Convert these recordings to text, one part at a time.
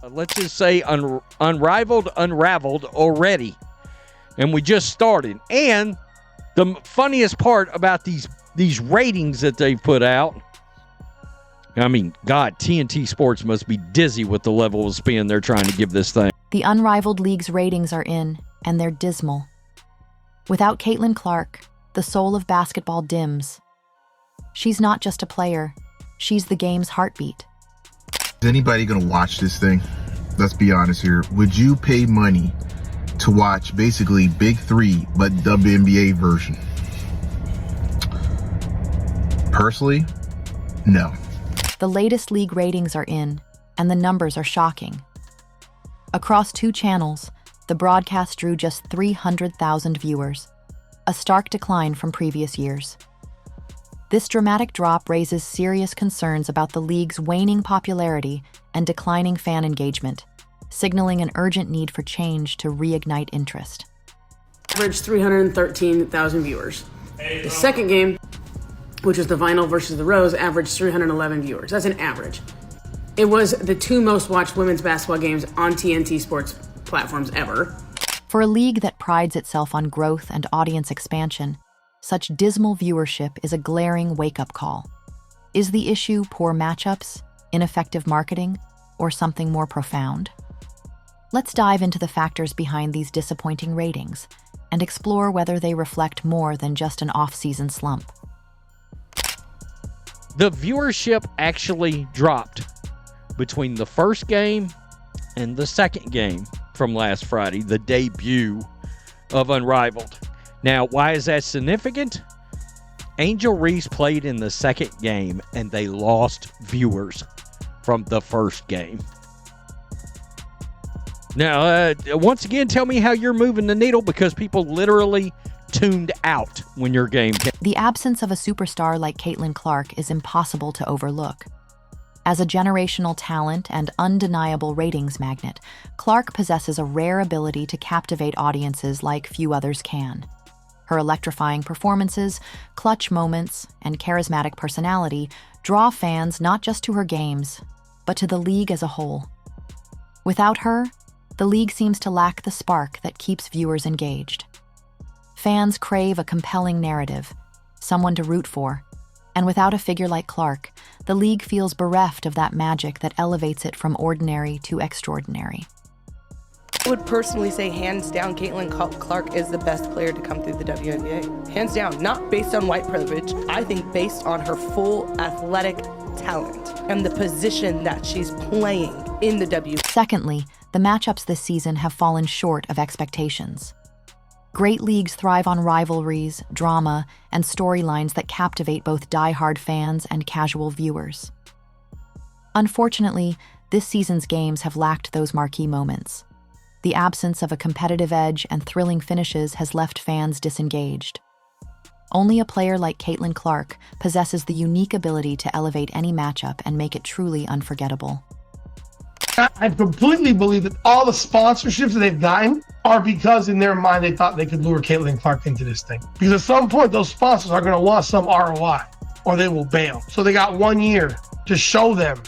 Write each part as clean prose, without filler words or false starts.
let's just say unrivaled, unraveled already. And we just started. And the funniest part about these ratings that they've put out, I mean, God, TNT Sports must be dizzy with the level of spin they're trying to give this thing. The Unrivaled League's ratings are in, and they're dismal. Without Caitlin Clark, the soul of basketball dims. She's not just a player, she's the game's heartbeat. Is anybody going to watch this thing? Let's be honest here. Would you pay money to watch basically Big Three, but WNBA version? Personally, no. The latest league ratings are in, and the numbers are shocking. Across 2 channels, the broadcast drew just 300,000 viewers, a stark decline from previous years. This dramatic drop raises serious concerns about the league's waning popularity and declining fan engagement, signaling an urgent need for change to reignite interest. Averaged 313,000 viewers. The second game, which was the Vinyl versus the Rose, averaged 311 viewers. That's an average. It was the 2 most watched women's basketball games on TNT Sports platforms ever. For a league that prides itself on growth and audience expansion, such dismal viewership is a glaring wake-up call. Is the issue poor matchups, ineffective marketing, or something more profound? Let's dive into the factors behind these disappointing ratings and explore whether they reflect more than just an off-season slump. The viewership actually dropped between the first game and the second game from last Friday, the debut of Unrivaled. Now, why is that significant? Angel Reese played in the second game, and they lost viewers from the first game. Now, once again, tell me how you're moving the needle, because people literally tuned out when your game came. The absence of a superstar like Caitlin Clark is impossible to overlook. As a generational talent and undeniable ratings magnet, Clark possesses a rare ability to captivate audiences like few others can. Her electrifying performances, clutch moments, and charismatic personality draw fans not just to her games, but to the league as a whole. Without her, the league seems to lack the spark that keeps viewers engaged. Fans crave a compelling narrative, someone to root for, and without a figure like Clark, the league feels bereft of that magic that elevates it from ordinary to extraordinary. I would personally say hands down Caitlin Clark is the best player to come through the WNBA. Hands down, not based on white privilege, I think based on her full athletic talent and the position that she's playing in the WNBA. Secondly, the matchups this season have fallen short of expectations. Great leagues thrive on rivalries, drama, and storylines that captivate both die-hard fans and casual viewers. Unfortunately, this season's games have lacked those marquee moments. The absence of a competitive edge and thrilling finishes has left fans disengaged. Only a player like Caitlin Clark possesses the unique ability to elevate any matchup and make it truly unforgettable. I completely believe that all the sponsorships that they've gotten are because in their mind they thought they could lure Caitlin Clark into this thing. Because at some point those sponsors are going to want some ROI or they will bail. So they got 1 year to show them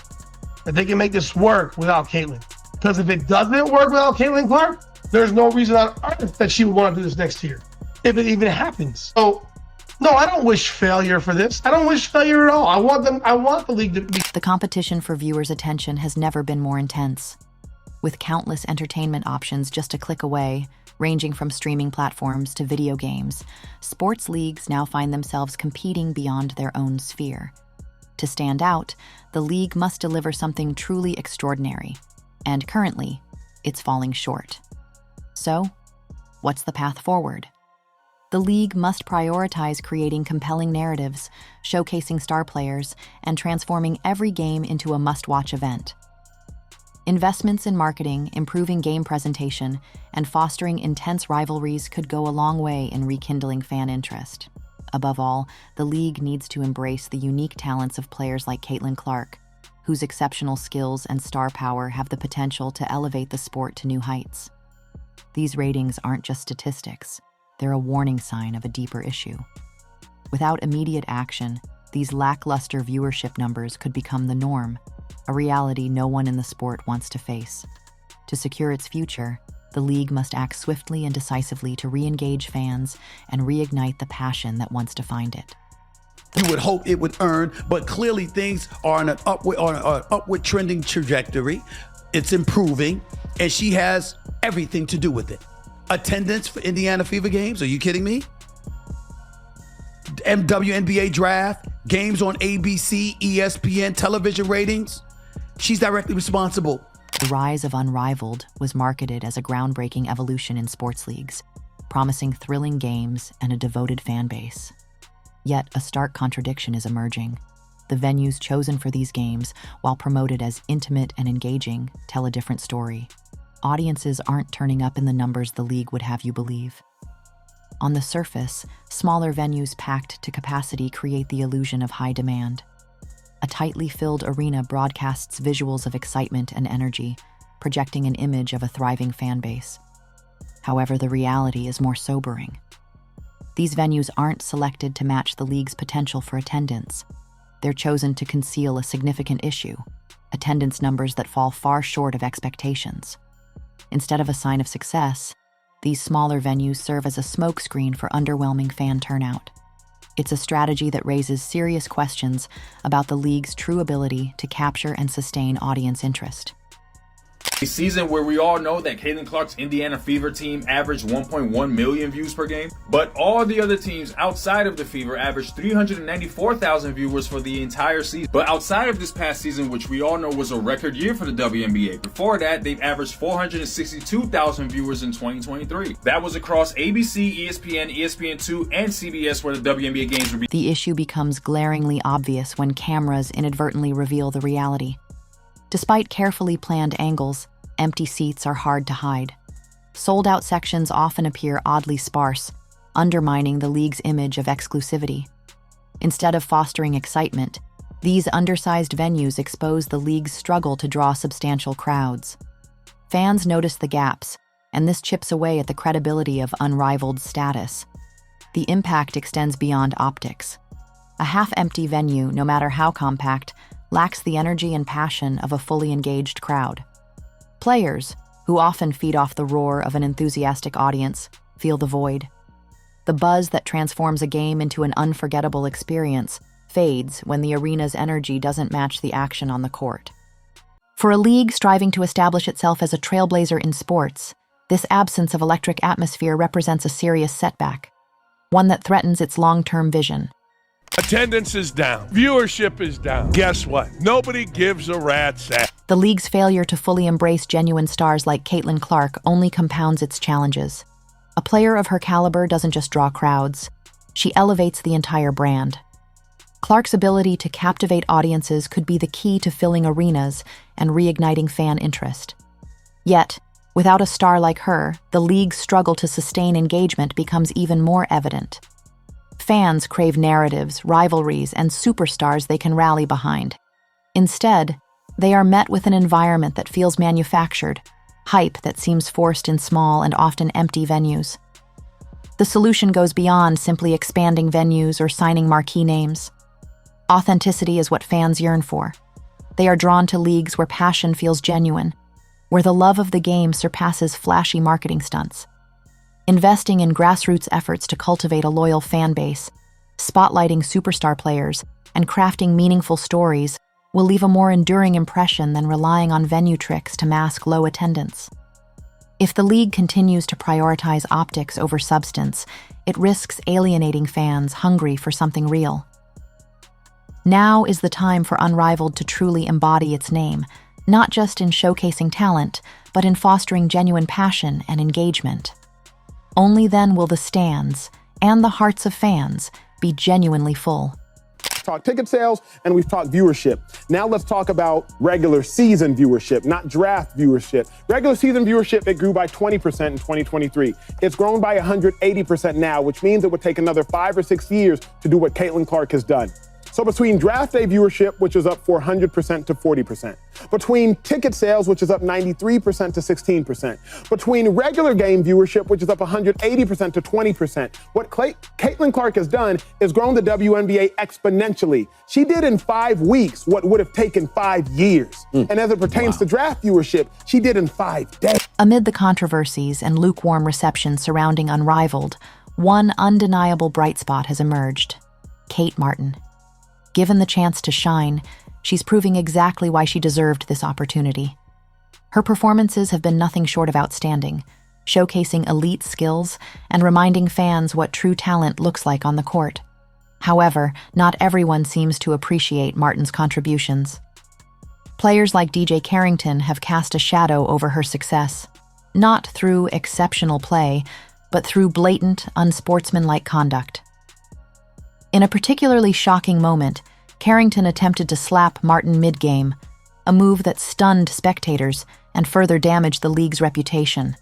that they can make this work without Caitlin. Because if it doesn't work without Caitlin Clark, there's no reason on earth that she would want to do this next year, if it even happens. So, no, I don't wish failure for this. I don't wish failure at all. I want the league to be. The competition for viewers' attention has never been more intense. With countless entertainment options just a click away, ranging from streaming platforms to video games, sports leagues now find themselves competing beyond their own sphere. To stand out, the league must deliver something truly extraordinary. And currently, it's falling short. So, what's the path forward? The league must prioritize creating compelling narratives, showcasing star players, and transforming every game into a must-watch event. Investments in marketing, improving game presentation, and fostering intense rivalries could go a long way in rekindling fan interest. Above all, the league needs to embrace the unique talents of players like Caitlin Clark, whose exceptional skills and star power have the potential to elevate the sport to new heights. These ratings aren't just statistics, they're a warning sign of a deeper issue. Without immediate action, these lackluster viewership numbers could become the norm, a reality no one in the sport wants to face. To secure its future, the league must act swiftly and decisively to re-engage fans and reignite the passion that once defined it. You would hope it would earn, but clearly things are on an upward trending trajectory. It's improving, and she has everything to do with it. Attendance for Indiana Fever games? Are you kidding me? WNBA draft, games on ABC, ESPN, television ratings. She's directly responsible. The rise of Unrivaled was marketed as a groundbreaking evolution in sports leagues, promising thrilling games and a devoted fan base. Yet a stark contradiction is emerging. The venues chosen for these games, while promoted as intimate and engaging, tell a different story. Audiences aren't turning up in the numbers the league would have you believe. On the surface, smaller venues packed to capacity create the illusion of high demand. A tightly filled arena broadcasts visuals of excitement and energy, projecting an image of a thriving fan base. However, the reality is more sobering. These venues aren't selected to match the league's potential for attendance. They're chosen to conceal a significant issue, attendance numbers that fall far short of expectations. Instead of a sign of success, these smaller venues serve as a smokescreen for underwhelming fan turnout. It's a strategy that raises serious questions about the league's true ability to capture and sustain audience interest. A season where we all know that Caitlin Clark's Indiana Fever team averaged 1.1 million views per game, but all the other teams outside of the Fever averaged 394,000 viewers for the entire season. But outside of this past season, which we all know was a record year for the WNBA, before that they've averaged 462,000 viewers in 2023. That was across ABC, ESPN, ESPN2, and CBS, where the WNBA games would be. The issue becomes glaringly obvious when cameras inadvertently reveal the reality. Despite carefully planned angles, empty seats are hard to hide. Sold-out sections often appear oddly sparse, undermining the league's image of exclusivity. Instead of fostering excitement, these undersized venues expose the league's struggle to draw substantial crowds. Fans notice the gaps, and this chips away at the credibility of Unrivaled's status. The impact extends beyond optics. A half-empty venue, no matter how compact, lacks the energy and passion of a fully engaged crowd. Players, who often feed off the roar of an enthusiastic audience, feel the void. The buzz that transforms a game into an unforgettable experience fades when the arena's energy doesn't match the action on the court. For a league striving to establish itself as a trailblazer in sports, this absence of electric atmosphere represents a serious setback, one that threatens its long-term vision. Attendance is down. Viewership is down. Guess what? Nobody gives a rat's ass. The league's failure to fully embrace genuine stars like Caitlin Clark only compounds its challenges. A player of her caliber doesn't just draw crowds. She elevates the entire brand. Clark's ability to captivate audiences could be the key to filling arenas and reigniting fan interest. Yet, without a star like her, the league's struggle to sustain engagement becomes even more evident. Fans crave narratives, rivalries, and superstars they can rally behind. Instead, they are met with an environment that feels manufactured, hype that seems forced in small and often empty venues. The solution goes beyond simply expanding venues or signing marquee names. Authenticity is what fans yearn for. They are drawn to leagues where passion feels genuine, where the love of the game surpasses flashy marketing stunts. Investing in grassroots efforts to cultivate a loyal fan base, spotlighting superstar players, and crafting meaningful stories will leave a more enduring impression than relying on venue tricks to mask low attendance. If the league continues to prioritize optics over substance, it risks alienating fans hungry for something real. Now is the time for Unrivaled to truly embody its name, not just in showcasing talent, but in fostering genuine passion and engagement. Only then will the stands and the hearts of fans be genuinely full. Talk ticket sales, and we've talked viewership. Now let's talk about regular season viewership, not draft viewership. Regular season viewership, it grew by 20% in 2023. It's grown by 180% now, which means it would take another 5 or 6 years to do what Caitlin Clark has done. So between draft day viewership, which is up 400% to 40%, between ticket sales, which is up 93% to 16%, between regular game viewership, which is up 180% to 20%, what Caitlin Clark has done is grown the WNBA exponentially. She did in 5 weeks what would have taken 5 years. And as it pertains to draft viewership, she did in 5 days. Amid the controversies and lukewarm reception surrounding Unrivaled, one undeniable bright spot has emerged: Kate Martin. Given the chance to shine, she's proving exactly why she deserved this opportunity. Her performances have been nothing short of outstanding, showcasing elite skills and reminding fans what true talent looks like on the court. However, not everyone seems to appreciate Martin's contributions. Players like DJ Carrington have cast a shadow over her success, not through exceptional play, but through blatant, unsportsmanlike conduct. In a particularly shocking moment, Carrington attempted to slap Martin mid-game, a move that stunned spectators and further damaged the league's reputation.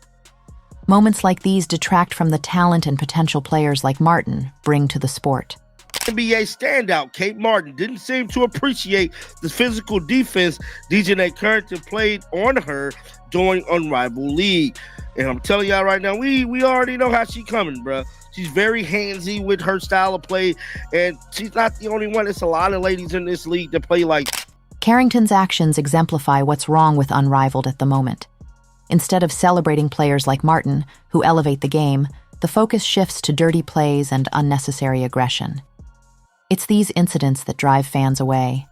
Moments like these detract from the talent and potential players like Martin bring to the sport. NBA standout Kate Martin didn't seem to appreciate the physical defense DJ Carrington played on her during Unrivaled League. And I'm telling y'all right now, we already know how she coming, bruh. She's very handsy with her style of play, and she's not the only one. It's a lot of ladies in this league that play like. Carrington's actions exemplify what's wrong with Unrivaled at the moment. Instead of celebrating players like Martin, who elevate the game, the focus shifts to dirty plays and unnecessary aggression. It's these incidents that drive fans away.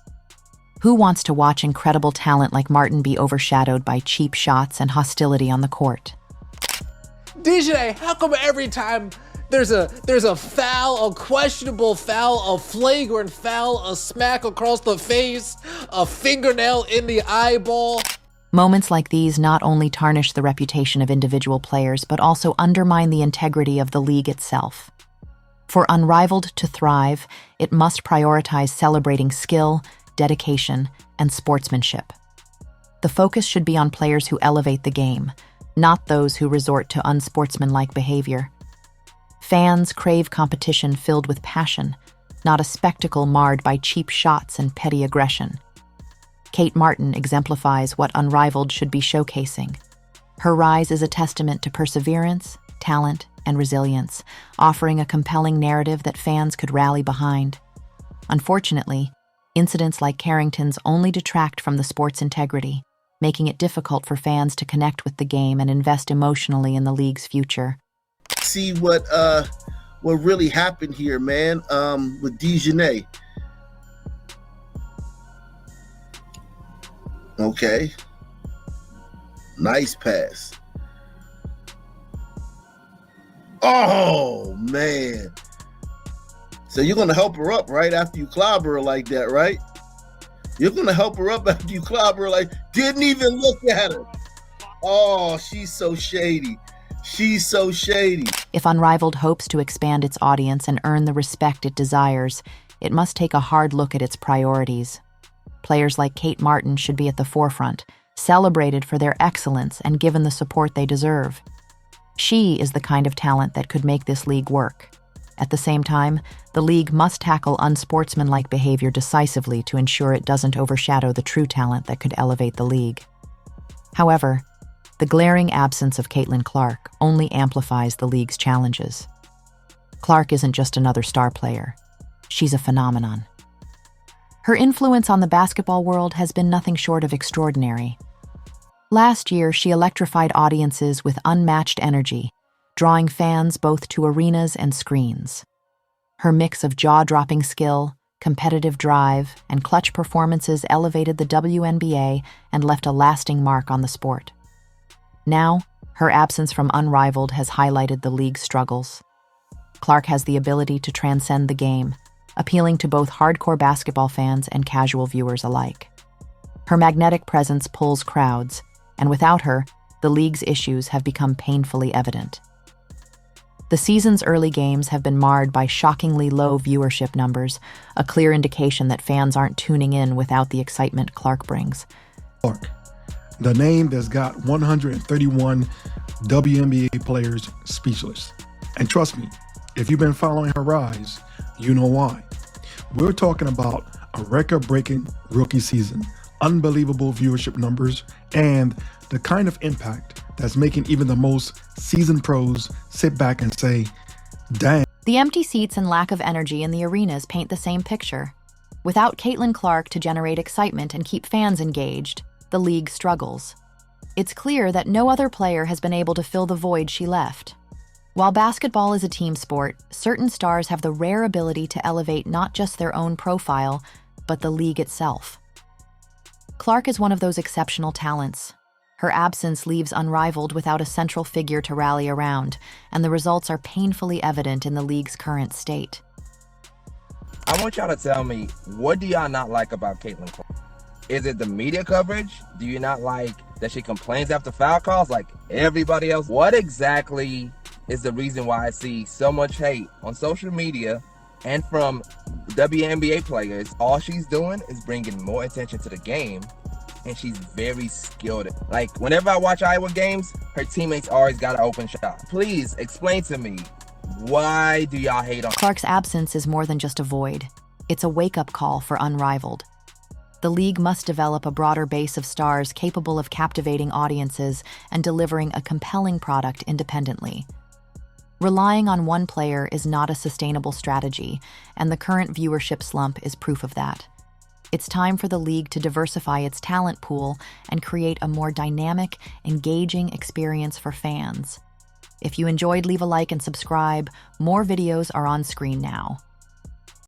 Who wants to watch incredible talent like Martin be overshadowed by cheap shots and hostility on the court? DJ, how come every time there's a foul, a questionable foul, a flagrant foul, a smack across the face, a fingernail in the eyeball? Moments like these not only tarnish the reputation of individual players, but also undermine the integrity of the league itself. For Unrivaled to thrive, it must prioritize celebrating skill, dedication, and sportsmanship. The focus should be on players who elevate the game, not those who resort to unsportsmanlike behavior. Fans crave competition filled with passion, not a spectacle marred by cheap shots and petty aggression. Kate Martin exemplifies what Unrivaled should be showcasing. Her rise is a testament to perseverance, talent, and resilience, offering a compelling narrative that fans could rally behind. Unfortunately, incidents like Carrington's only detract from the sport's integrity, making it difficult for fans to connect with the game and invest emotionally in the league's future. See what really happened here, man, with Dejanay. Okay. Nice pass. Oh, man. So you're going to help her up right after you clobber her like that, right? You're going to help her up after you clobber her like, didn't even look at her. Oh, she's so shady. She's so shady. If Unrivaled hopes to expand its audience and earn the respect it desires, it must take a hard look at its priorities. Players like Kate Martin should be at the forefront, celebrated for their excellence and given the support they deserve. She is the kind of talent that could make this league work. At the same time, the league must tackle unsportsmanlike behavior decisively to ensure it doesn't overshadow the true talent that could elevate the league. However, the glaring absence of Caitlin Clark only amplifies the league's challenges. Clark isn't just another star player. She's a phenomenon. Her influence on the basketball world has been nothing short of extraordinary. Last year, she electrified audiences with unmatched energy, drawing fans both to arenas and screens. Her mix of jaw-dropping skill, competitive drive, and clutch performances elevated the WNBA and left a lasting mark on the sport. Now, her absence from Unrivaled has highlighted the league's struggles. Clark has the ability to transcend the game, appealing to both hardcore basketball fans and casual viewers alike. Her magnetic presence pulls crowds, and without her, the league's issues have become painfully evident. The season's early games have been marred by shockingly low viewership numbers, a clear indication that fans aren't tuning in without the excitement Clark brings. Clark, the name that's got 131 WNBA players speechless. And trust me, if you've been following her rise, you know why. We're talking about a record-breaking rookie season, unbelievable viewership numbers, and the kind of impact that's making even the most seasoned pros sit back and say, dang. The empty seats and lack of energy in the arenas paint the same picture. Without Caitlin Clark to generate excitement and keep fans engaged, the league struggles. It's clear that no other player has been able to fill the void she left. While basketball is a team sport, certain stars have the rare ability to elevate not just their own profile, but the league itself. Clark is one of those exceptional talents. Her absence leaves Unrivaled without a central figure to rally around, and the results are painfully evident in the league's current state. I want y'all to tell me, what do y'all not like about Caitlin Clark? Is it the media coverage? Do you not like that she complains after foul calls like everybody else? What exactly is the reason why I see so much hate on social media and from WNBA players? All she's doing is bringing more attention to the game, and she's very skilled. Like, whenever I watch Iowa games, her teammates always got an open shot. Please explain to me, why do y'all hate on Clark's absence is more than just a void. It's a wake-up call for Unrivaled. The league must develop a broader base of stars capable of captivating audiences and delivering a compelling product independently. Relying on one player is not a sustainable strategy, and the current viewership slump is proof of that. It's time for the league to diversify its talent pool and create a more dynamic, engaging experience for fans. If you enjoyed, leave a like and subscribe. More videos are on screen now.